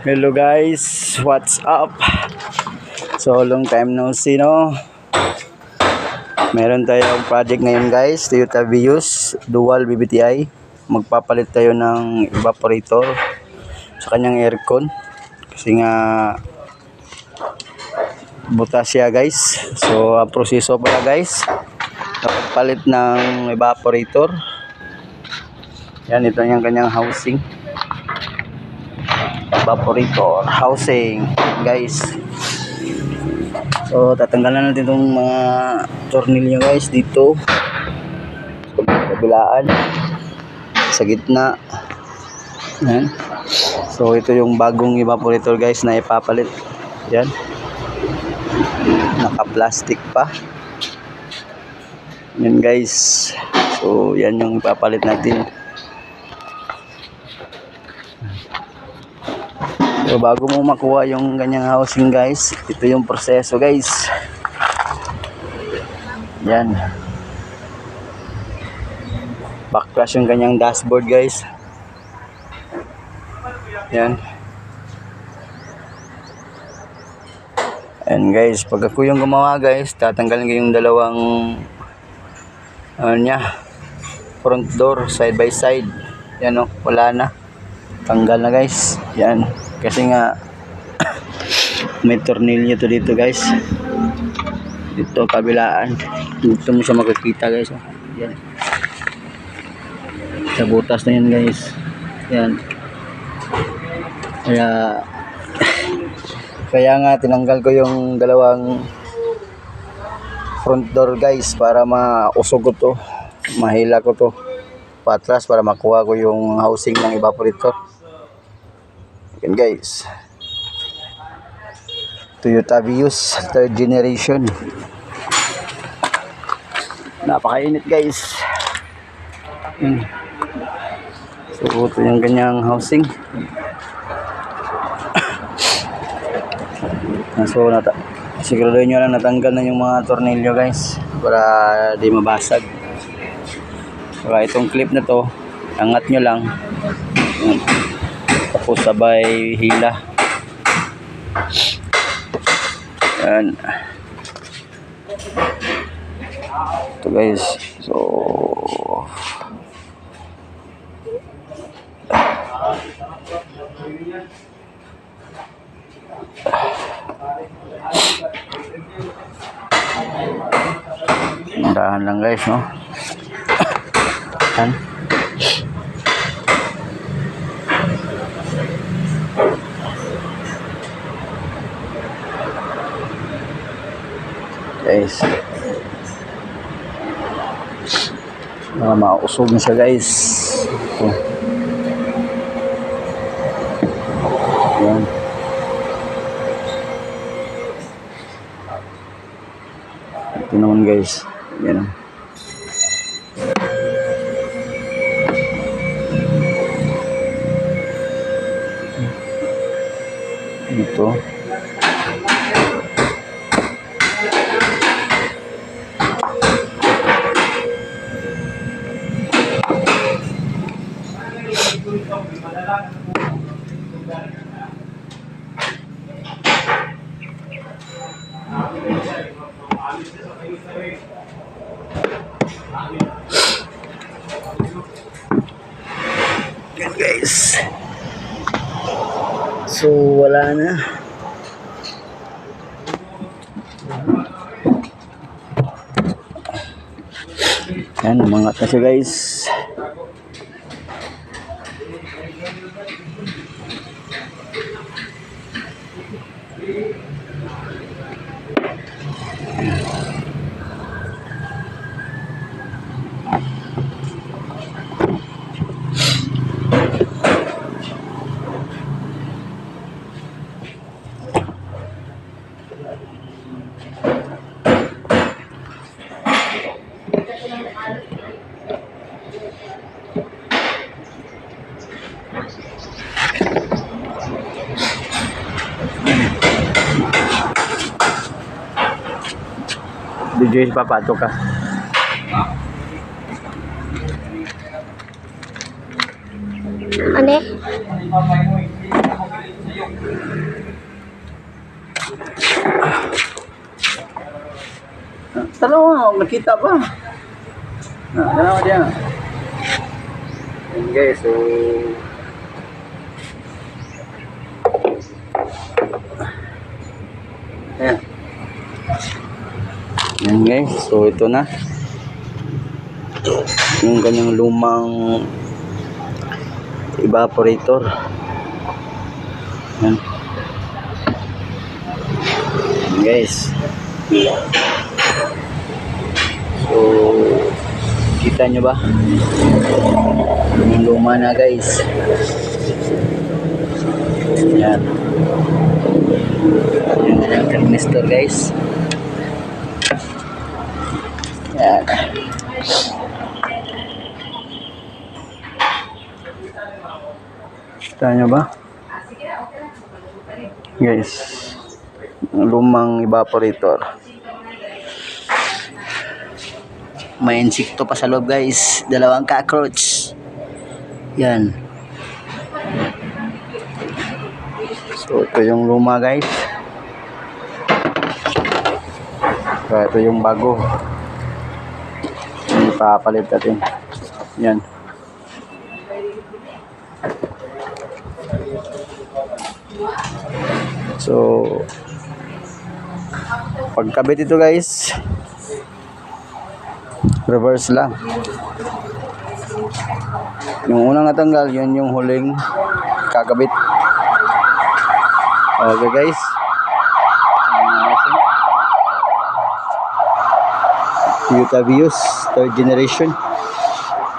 Hello guys, what's up? So long time no see, no? Meron tayong project ngayon guys, Toyota Vios Dual BBTI. Magpapalit tayo ng evaporator sa kanyang aircon kasi nga butas siya guys. So ang proseso pala guys, pagpalit ng evaporator. Yan, ito yung kanyang housing. Evaporator housing guys. So tatanggalan natin itong mga tornilyo guys dito sa kabilaan, sa gitna. Yan. So ito yung bagong evaporator guys na ipapalit. Yan, naka plastic pa yan guys. So yan yung ipapalit natin. So bago mo makuha yung ganyang housing guys, ito yung proseso guys. Yan, backflash yung ganyang dashboard guys. Yan. And guys, pag ako yung gumawa guys, tatanggalin ko yung dalawang front door side by side. Yan o, wala na, tanggal na guys. Yan, kasi nga may tornilyo to dito guys, dito kabilaan. Dito mo siya makikita guys. Yan, sa butas na yan guys. Yan, kaya nga tinanggal ko yung dalawang front door guys para mausog ko to, mahila ko to patras para makuha ko yung housing ng evaporator. Yan guys, Toyota Vios 3rd generation. Napakainit guys. So ito yung kanyang housing. So siguraduhin nyo lang natanggal na yung mga tornilyo guys para di mabasag. Saka itong clip na to, angat nyo lang. Tapos sabay hila. Yan. Ito guys. So dahan lang guys, no? Yan. Guys, mausog na siya guys. Ito. Yan. Ito naman guys. Yan. Ito. Yan guys. So wala na. Yan, umangat na siya guys. DJ papato ka. Ano? Tanaw, nakita ba? Tanaw diyan. Yan guys, so ayan. Yan guys, so ito na yung kanyang lumang evaporator. Yan. Yan guys, so kita nyo ba yung luma na guys. Yan yung kanyang thermistor guys. Yan. Kita nyo ba guys, lumang evaporator. May insekto pa sa loob guys, 2 cockroach. Yan. So ito yung luma guys. So ito yung bago, yung ipapalit natin. Yan. So pagkabit ito guys, reverse lang. Yung unang natanggal, yun yung huling kakabit. Okay guys, Toyota Vios 3rd generation.